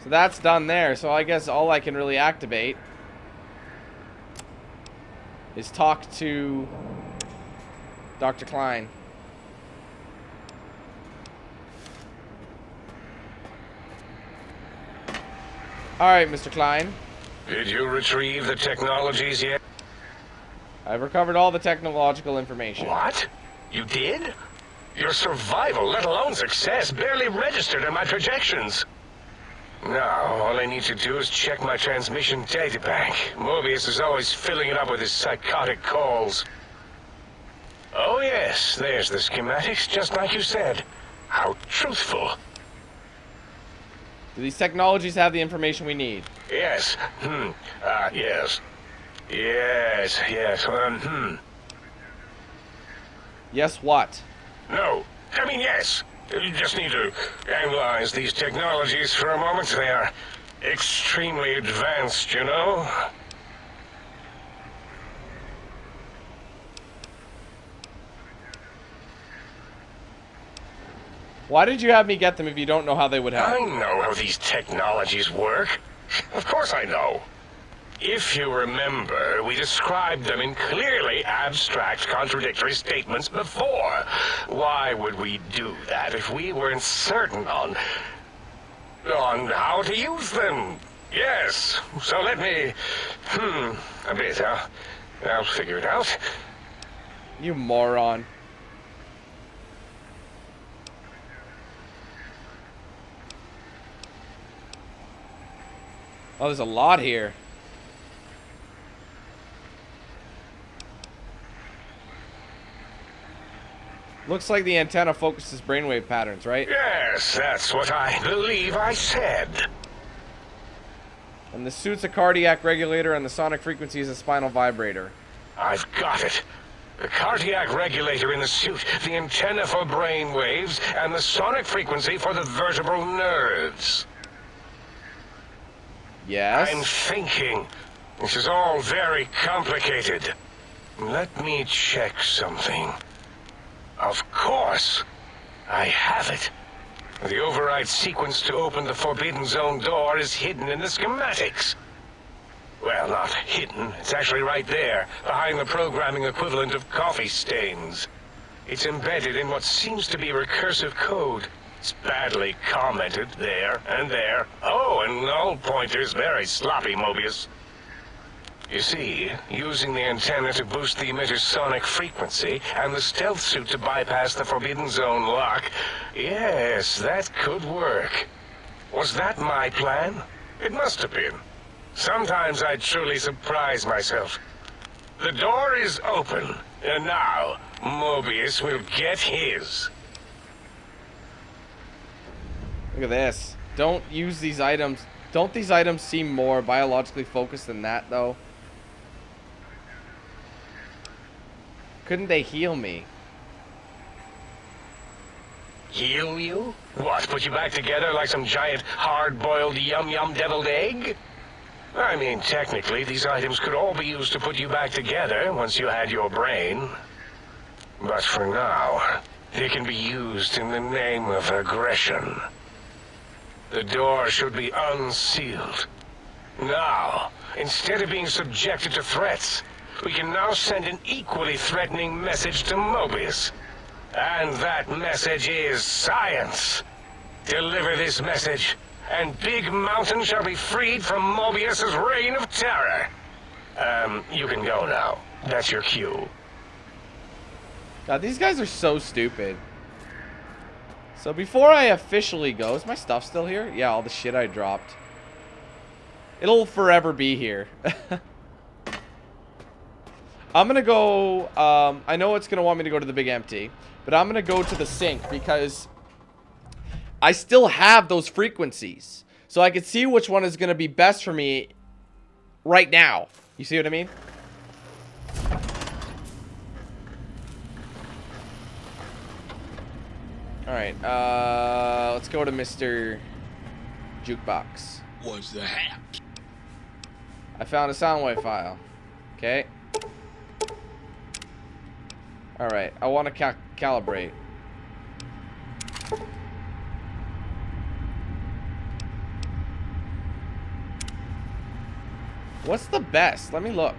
So that's done there. So I guess all I can really activate is talk to Dr. Klein. Alright, Mr. Klein. Did you retrieve the technologies yet? I've recovered all the technological information. What? You did? Your survival, let alone success, barely registered in my projections. Now, all I need to do is check my transmission databank. Mobius is always filling it up with his psychotic calls. Oh yes, there's the schematics, just like you said. How truthful. Do these technologies have the information we need? Yes. Yes. Yes. Yes, what? No. I mean, yes. You just need to analyze these technologies for a moment. They are extremely advanced, you know? Why did you have me get them if you don't know how they would help? I know how these technologies work. Of course I know. If you remember, we described them in clearly abstract, contradictory statements before. Why would we do that if we weren't certain on how to use them? Yes, so let me... a bit. I'll figure it out. You moron. Oh, there's a lot here. Looks like the antenna focuses brainwave patterns, right? Yes, that's what I believe I said. And the suit's a cardiac regulator and the sonic frequency is a spinal vibrator. I've got it. The cardiac regulator in the suit, the antenna for brain waves, and the sonic frequency for the vertebral nerves. Yes? I'm thinking. This is all very complicated. Let me check something. Of course. I have it. The override sequence to open the Forbidden Zone door is hidden in the schematics. Well, not hidden. It's actually right there, behind the programming equivalent of coffee stains. It's embedded in what seems to be recursive code. It's badly commented there and there. Oh, and null pointers very sloppy, Mobius. You see, using the antenna to boost the emitter's sonic frequency, and the stealth suit to bypass the Forbidden Zone lock, yes, that could work. Was that my plan? It must have been. Sometimes I truly surprise myself. The door is open, and now Mobius will get his. Look at this. Don't use these items. Don't these items seem more biologically focused than that, though? Couldn't they heal me? Heal you? What, put you back together like some giant hard-boiled yum-yum deviled egg? I mean, technically, these items could all be used to put you back together once you had your brain. But for now, they can be used in the name of aggression. The door should be unsealed. Now, instead of being subjected to threats, we can now send an equally threatening message to Mobius. And that message is science. Deliver this message, and Big Mountain shall be freed from Mobius's reign of terror. You can go now. That's your cue. God, these guys are so stupid. So before I officially go, is my stuff still here? Yeah, all the shit I dropped. It'll forever be here. I'm gonna go, I know it's gonna want me to go to the big empty, but I'm gonna go to the sink because I still have those frequencies. So I can see which one is gonna be best for me right now. You see what I mean? Alright, let's go to Mr. Jukebox. What's the hat? I found a soundwave file. Okay. Alright, I want to calibrate. What's the best? Let me look.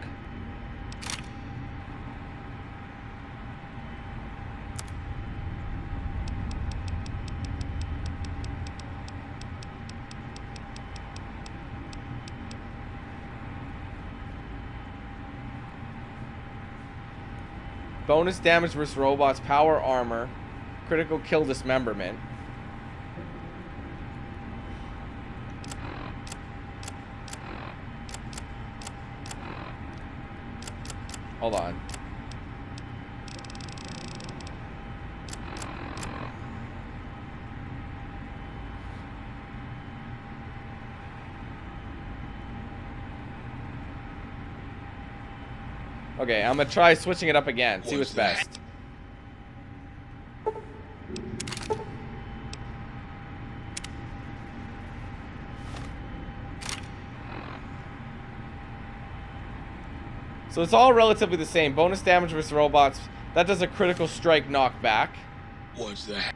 Bonus damage versus robots, power armor, critical kill dismemberment. Hold on. Okay, I'm gonna try switching it up again. See what's best. So it's all relatively the same. Bonus damage versus robots. That does a critical strike knockback. What's that?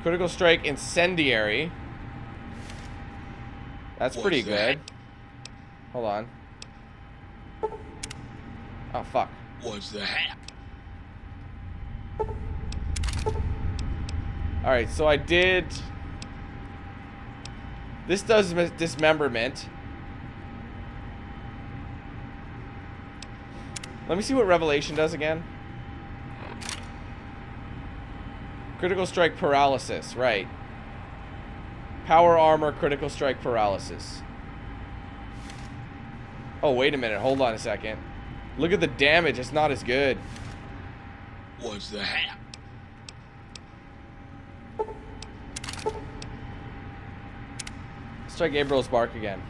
Critical strike incendiary. That's pretty good. Hold on. Oh, fuck. What's that? Alright, so I did... This does dismemberment. Let me see what Revelation does again. Critical strike paralysis, right. Power armor, critical strike paralysis. Oh, wait a minute. Hold on a second. Look at the damage. It's not as good. What's that? Let's try Gabriel's bark again.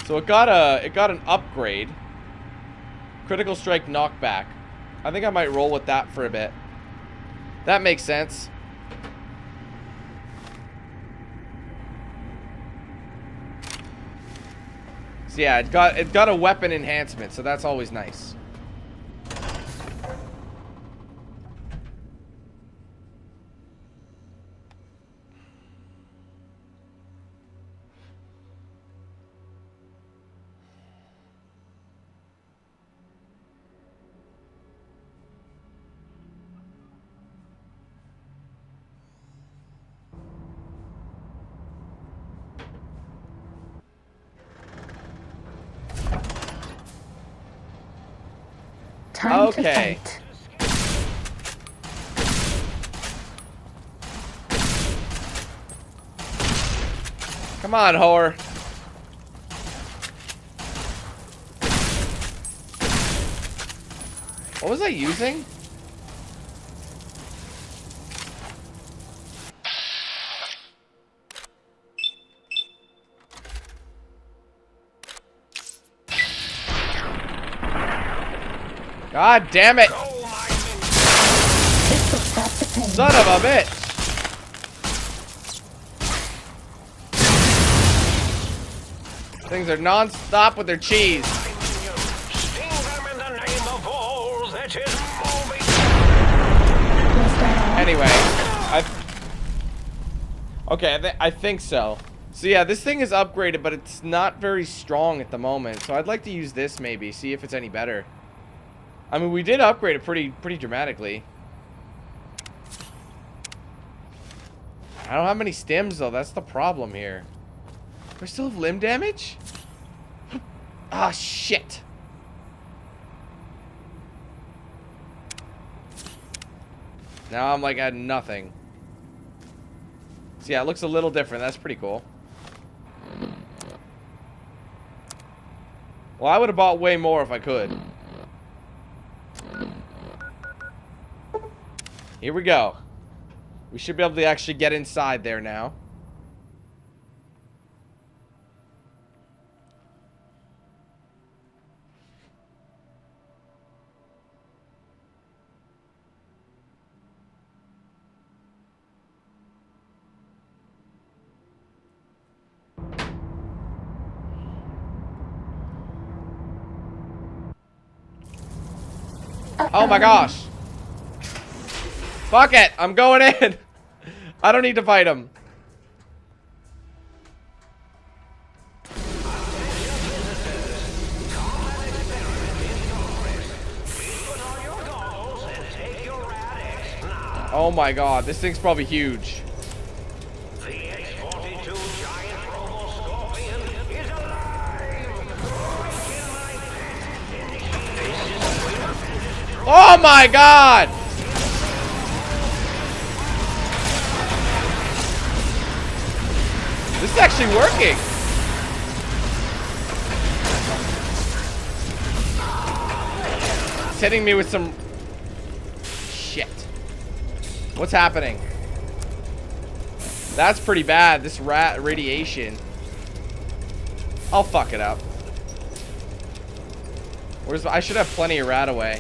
So it got an upgrade. Critical strike knockback. I think I might roll with that for a bit. That makes sense. So yeah, it got a weapon enhancement, so that's always nice. Time Okay. to fight. Come on, whore. What was I using? God damn it! This will stop the pain. Son of a bitch! Things are non-stop with their cheese. Sting them in the name of all that is Mobius. Was that all? Anyway, I think so. So yeah, this thing is upgraded, but it's not very strong at the moment. So I'd like to use this maybe, see if it's any better. I mean, we did upgrade it pretty dramatically. I don't have many stims though. That's the problem here. Do I still have limb damage? Ah, shit. Now I'm like at nothing. So yeah, it looks a little different. That's pretty cool. Well, I would have bought way more if I could. Here we go. We should be able to actually get inside there now. Oh my gosh. Fuck it. I'm going in. I don't need to fight him. Oh my god, this thing's probably huge. The X-42 giant robo-scorpion is alive! Oh my god! This is actually working. It's hitting me with some shit. What's happening? That's pretty bad, this rat radiation. I'll fuck it up. Where's I should have plenty of rat away.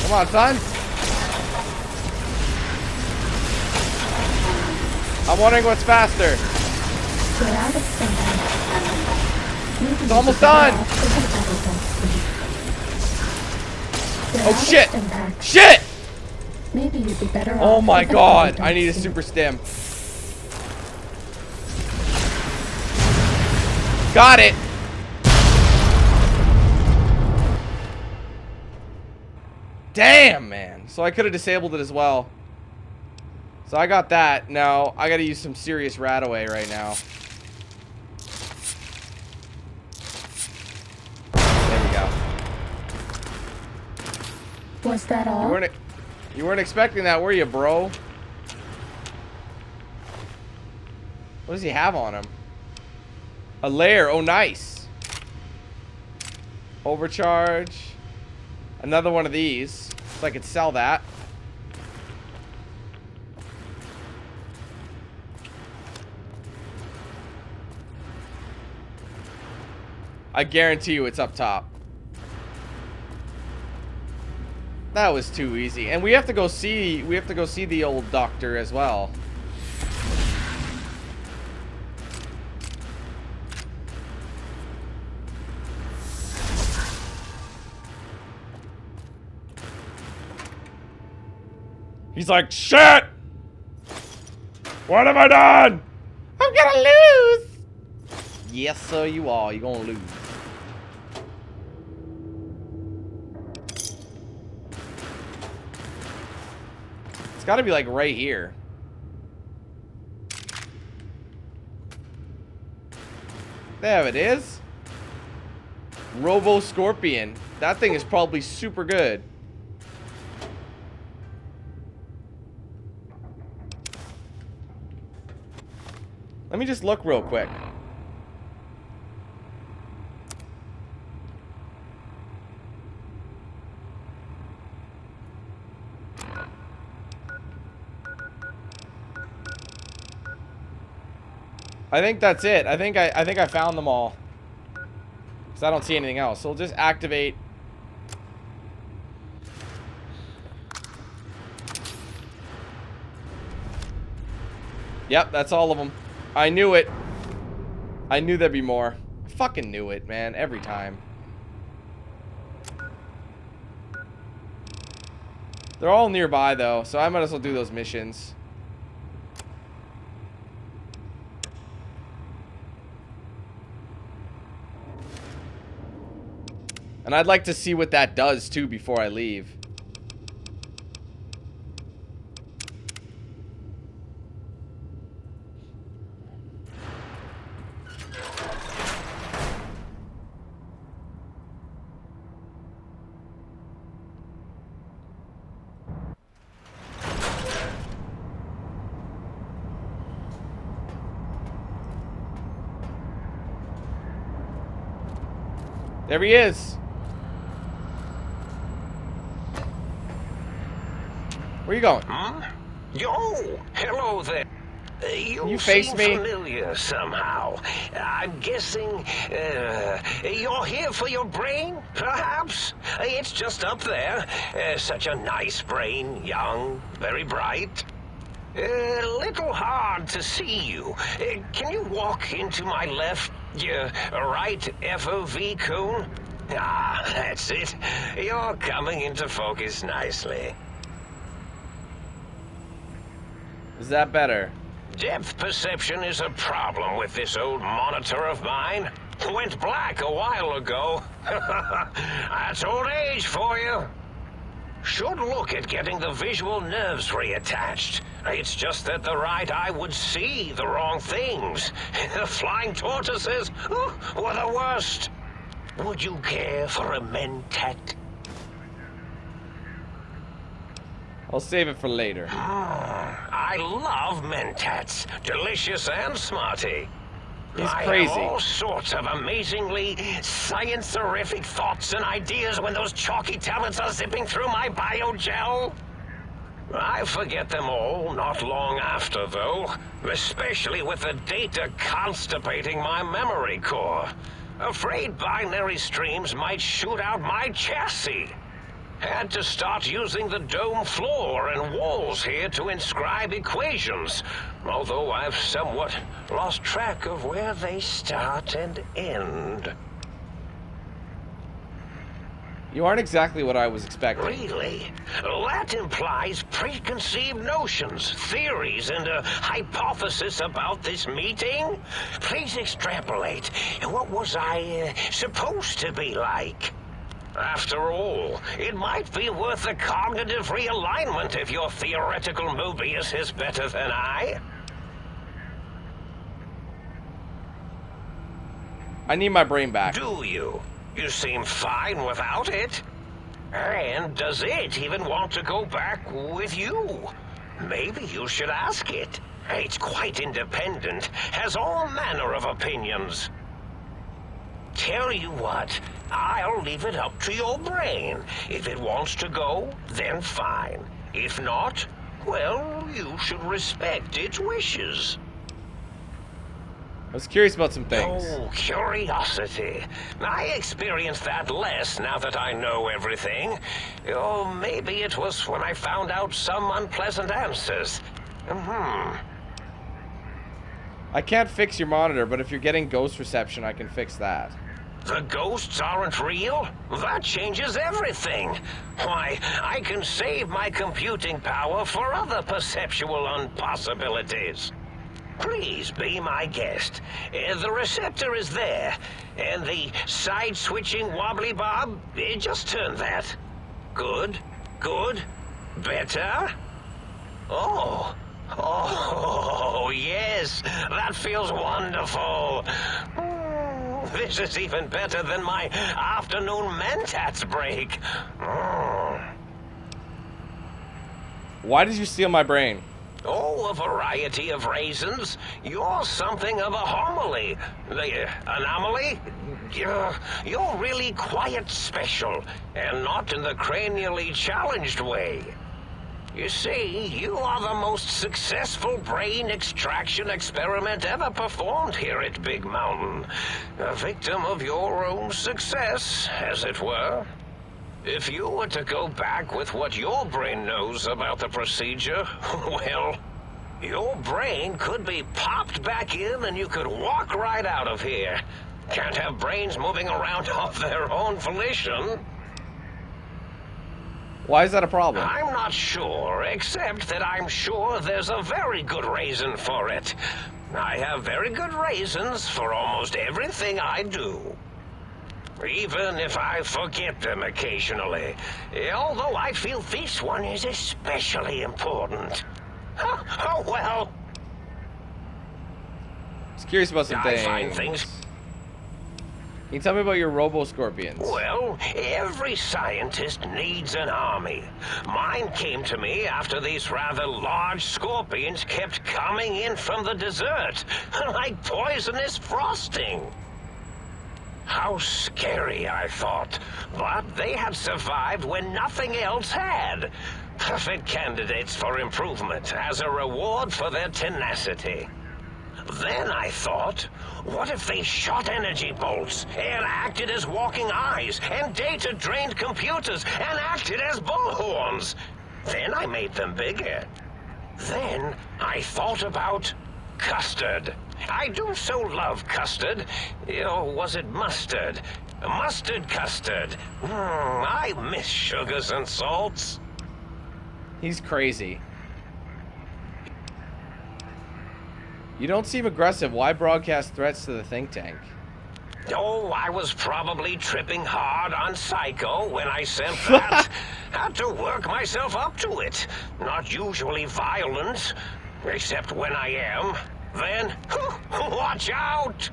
Come on, son. I'm wondering what's faster. Get out of sync. It's almost done. Oh shit! Shit! Maybe you'd be better Oh off my with a god, power I need a density. super stim. Got it! Damn, man. So I could have disabled it as well. So I got that. Now, I gotta use some serious rat away right now. There we go. Was that all? You weren't expecting that, were you, bro? What does he have on him? A layer. Oh, nice. Overcharge. Another one of these. So I could sell that. I guarantee you it's up top. That was too easy. And we have to go see the old doctor as well. He's like, shit! What have I done? I'm gonna lose! Yes, sir, you are. You're gonna lose. It's gotta be like right here. There it is. Robo-Scorpion. That thing is probably super good. Let me just look real quick. I think that's it. I think I found them all. Because I don't see anything else. So we'll just activate. Yep, that's all of them. I knew it. I knew there'd be more. I fucking knew it, man. Every time. They're all nearby, though, so I might as well do those missions. And I'd like to see what that does, too, before I leave. There he is. Where you going? Huh? Yo! Hello there! You face seem me? familiar somehow. I'm guessing you're here for your brain, perhaps? It's just up there. Such a nice brain, young, very bright. A little hard to see you. Can you walk into my left, right FOV cone? Ah, that's it. You're coming into focus nicely. Is that better? Depth perception is a problem with this old monitor of mine. Went black a while ago. That's old age for you. Should look at getting the visual nerves reattached. It's just that the right eye would see the wrong things. The flying tortoises were the worst. Would you care for a mentat? I'll save it for later. I love mentats. Delicious and smarty. He's I crazy. have all sorts of amazingly science-terrific thoughts and ideas when those chalky tablets are zipping through my biogel. I forget them all not long after, though, especially with the data constipating my memory core. Afraid binary streams might shoot out my chassis. Had to start using the dome floor and walls here to inscribe equations, although I've somewhat lost track of where they start and end. You aren't exactly what I was expecting. Really? That implies preconceived notions, theories, and a hypothesis about this meeting? Please extrapolate. What was I supposed to be like? After all, it might be worth a cognitive realignment if your theoretical Mobius is better than I. I need my brain back. Do you? You seem fine without it. And does it even want to go back with you? Maybe you should ask it. It's quite independent, has all manner of opinions. Tell you what, I'll leave it up to your brain. If it wants to go, then fine. If not, well, you should respect its wishes. I was curious about some things. Oh, curiosity. I experience that less now that I know everything. Or maybe it was when I found out some unpleasant answers. I can't fix your monitor, but if you're getting ghost reception, I can fix that. The ghosts aren't real? That changes everything. Why, I can save my computing power for other perceptual impossibilities. Please be my guest. The receptor is there, and the side-switching wobbly bob, just turn that. Good, good, better. Oh, yes, that feels wonderful. This is even better than my afternoon mentats break. Why did you steal my brain? Oh, a variety of reasons. You're something of a homily. Anomaly? You're really quite special, and not in the cranially challenged way. You see, you are the most successful brain extraction experiment ever performed here at Big Mountain. A victim of your own success, as it were. If you were to go back with what your brain knows about the procedure, well, your brain could be popped back in and you could walk right out of here. Can't have brains moving around of their own volition. Why is that a problem? I'm not sure, except that I'm sure there's a very good reason for it. I have very good reasons for almost everything I do. Even if I forget them occasionally. Although I feel this one is especially important. Oh, well. I was curious about some things. I find things... Can you tell me about your robo-scorpions? Well, every scientist needs an army. Mine came to me after these rather large scorpions kept coming in from the desert, like poisonous frosting. How scary, I thought. But they had survived when nothing else had. perfect candidates for improvement as a reward for their tenacity. Then I thought, what if they shot energy bolts and acted as walking eyes and data-drained computers and acted as bullhorns? Then I made them bigger. Then I thought about custard. I do so love custard. Or was it mustard? Mustard custard. I miss sugars and salts. He's crazy. You don't seem aggressive. Why broadcast threats to the think tank? Oh, I was probably tripping hard on Psycho when I sent that. Had to work myself up to it. Not usually violent, except when I am. Then, watch out!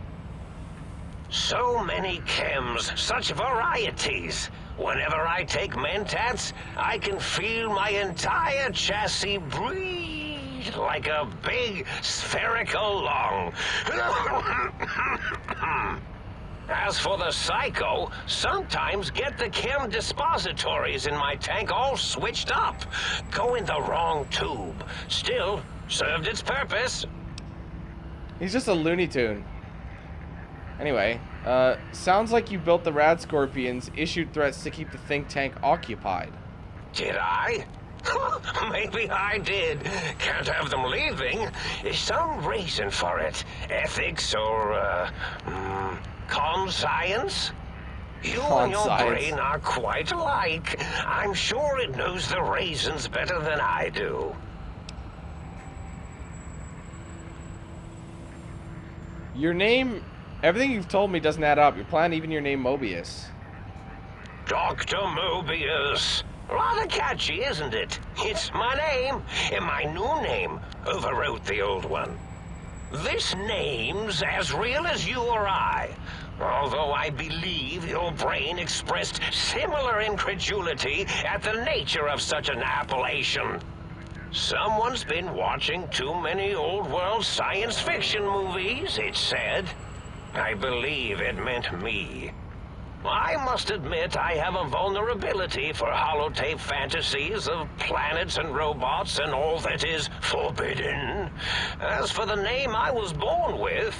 So many chems, such varieties. Whenever I take mentats, I can feel my entire chassis breathe like a big spherical lung. As for the Psycho, sometimes get the chem dispositories in my tank all switched up. Go in the wrong tube. Still, served its purpose. He's just a Looney Tune. Anyway, sounds like you built the rad scorpions, issued threats to keep the think tank occupied. Did I? Maybe I did. Can't have them leaving. There's some reason for it. Ethics or, conscience? You and your brain are quite alike. I'm sure it knows the reasons better than I do. Your name... Everything you've told me doesn't add up. Your plan, even your name, Mobius. Dr. Mobius. Rather catchy, isn't it? It's my name, and my new name overwrote the old one. This name's as real as you or I, although I believe your brain expressed similar incredulity at the nature of such an appellation. Someone's been watching too many old-world science fiction movies, it said. I believe it meant me. I must admit I have a vulnerability for holotape fantasies of planets and robots and all that is forbidden. As for the name I was born with,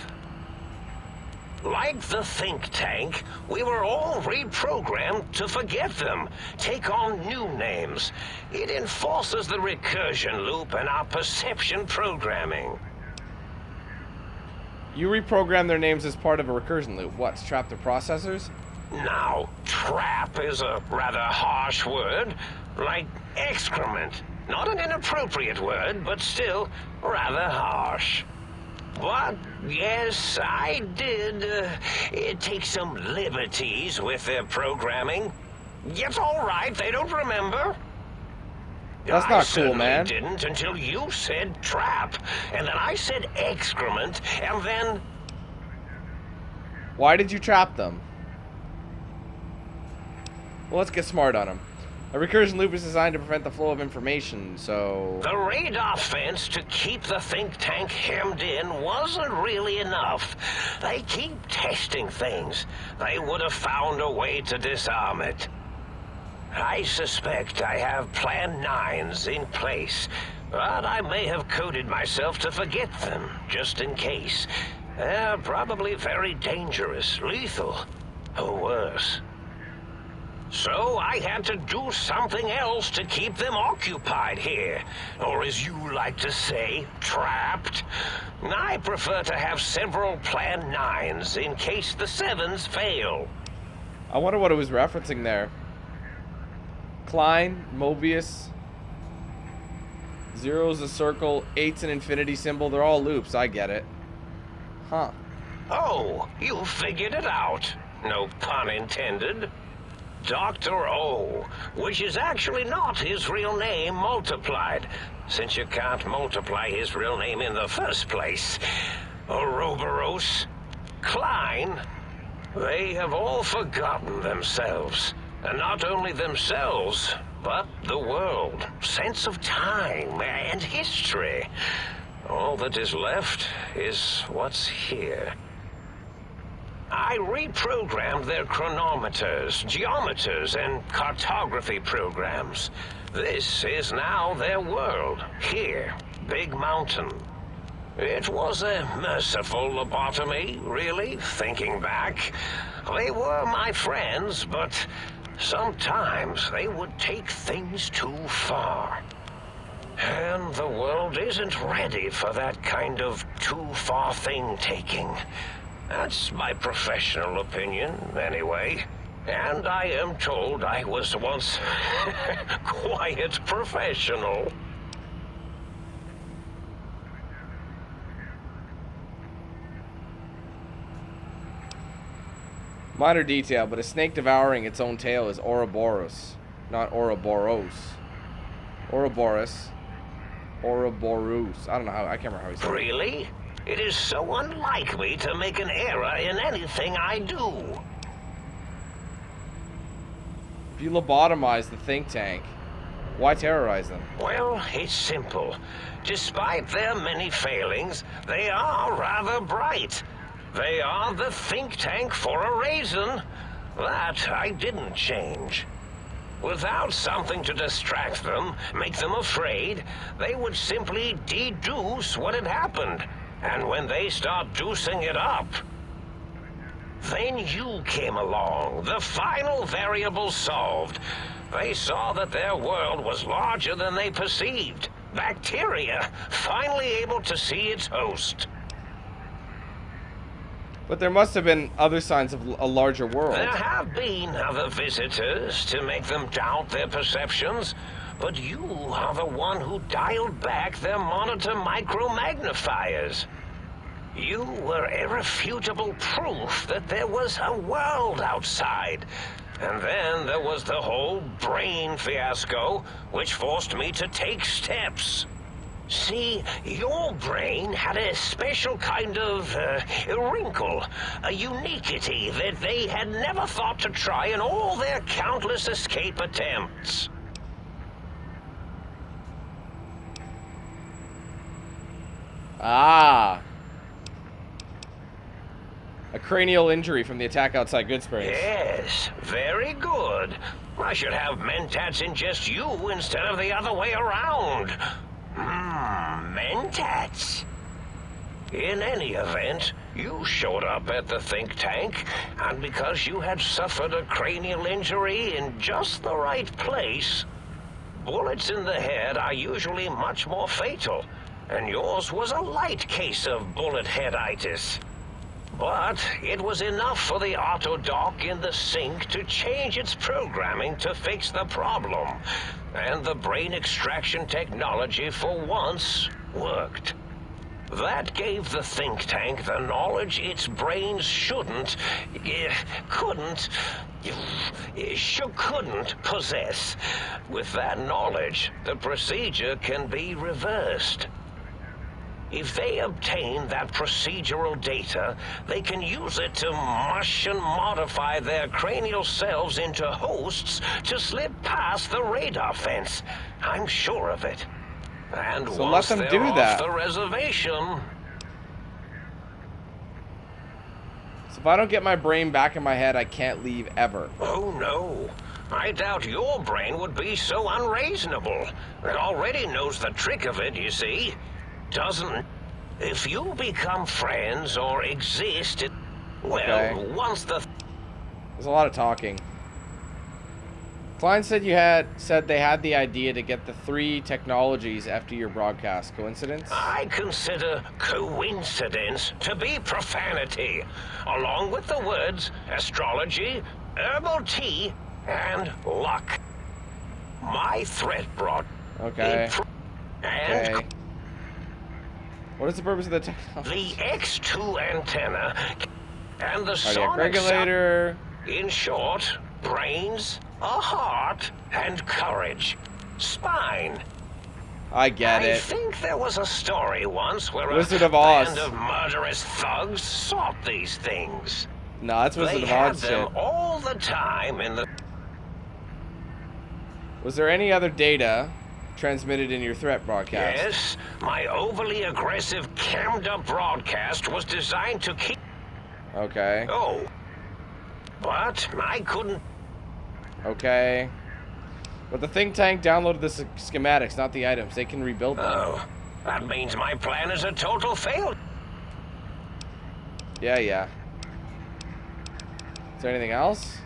like the think tank, we were all reprogrammed to forget them, take on new names. It enforces the recursion loop in our perception programming. You reprogram their names as part of a recursion loop. What, to trap the processors? Now, trap is a rather harsh word, like excrement. Not an inappropriate word, but still rather harsh. But, yes, I did take some liberties with their programming. It's all right, they don't remember. That's not cool, man. I didn't until you said trap, and then I said excrement, and then... Why did you trap them? Well, let's get smart on them. A recursion loop is designed to prevent the flow of information, so... The radar fence to keep the think tank hemmed in wasn't really enough. They keep testing things. They would have found a way to disarm it. I suspect I have Plan 9s in place, but I may have coded myself to forget them, just in case. They're probably very dangerous, lethal, or worse. So I had to do something else to keep them occupied here, or as you like to say, trapped. I prefer to have several Plan 9s in case the 7s fail. I wonder what it was referencing there. Klein, Mobius, 0's a circle, 8's an infinity symbol. They're all loops. I get it. Huh. Oh, you figured it out. No pun intended. Dr. O, which is actually not his real name multiplied, since you can't multiply his real name in the first place. Ouroboros, Klein, they have all forgotten themselves. And not only themselves, but the world, sense of time and history. All that is left is what's here. I reprogrammed their chronometers, geometers, and cartography programs. This is now their world, here, Big Mountain. It was a merciful lobotomy, really, thinking back. They were my friends, but sometimes they would take things too far. And the world isn't ready for that kind of too-far thing-taking. That's my professional opinion, anyway. And I am told I was once quite professional. Minor detail, but a snake devouring its own tail is Ouroboros, not Ouroboros. Ouroboros. Ouroboros. I don't know how, I can't remember how he said it. Really? It is so unlike me to make an error in anything I do. If you lobotomize the think tank, why terrorize them? Well, it's simple. Despite their many failings, they are rather bright. They are the think tank for a reason. That I didn't change. Without something to distract them, make them afraid, they would simply deduce what had happened. And when they start deucing it up, then you came along, the final variable solved. They saw that their world was larger than they perceived. Bacteria, finally able to see its host. But there must have been other signs of a larger world. There have been other visitors to make them doubt their perceptions, but you are the one who dialed back their monitor micromagnifiers. You were irrefutable proof that there was a world outside. And then there was the whole brain fiasco, which forced me to take steps. See, your brain had a special kind of wrinkle, a uniquity that they had never thought to try in all their countless escape attempts. Ah. A cranial injury from the attack outside Goodsprings. Yes, very good. I should have mentats ingest you instead of the other way around. Mentats. In any event, you showed up at the think tank, and because you had suffered a cranial injury in just the right place, bullets in the head are usually much more fatal, and yours was a light case of bullet headitis. But it was enough for the autodoc in the sink to change its programming to fix the problem. And the brain extraction technology for once worked. That gave the think tank the knowledge its brains couldn't possess. With that knowledge, the procedure can be reversed. If they obtain that procedural data, they can use it to mush and modify their cranial selves into hosts to slip past the radar fence. I'm sure of it. And So once let them they're do off that. the reservation, So if I don't get my brain back in my head, I can't leave ever. oh no. I doubt your brain would be so unreasonable. It already knows the trick of it, you see. Doesn't. If you become friends or exist, well, Okay. once the There's a lot of talking. Klein said they had the idea to get the 3 technologies after your broadcast. Coincidence? I consider coincidence to be profanity, along with the words astrology, herbal tea, and luck. My threat brought Okay. and Okay. What is the purpose of the technology? the X2 antenna and the Cardiac sonic regulator. In short, brains, a heart, and courage. Spine. I get I it. think there was a story once where Wizard a of Oz. band of murderous thugs sought these things. No, that's Wizard They of had Oz them shit. all the time in the... Was there any other data transmitted in your threat broadcast? Yes, my overly aggressive cammed-up broadcast was designed to keep... Okay. Oh. What? I couldn't... Okay. But the think tank downloaded the schematics, not the items. They can rebuild them. Oh. That means my plan is a total failure. Yeah, yeah. Is there anything else?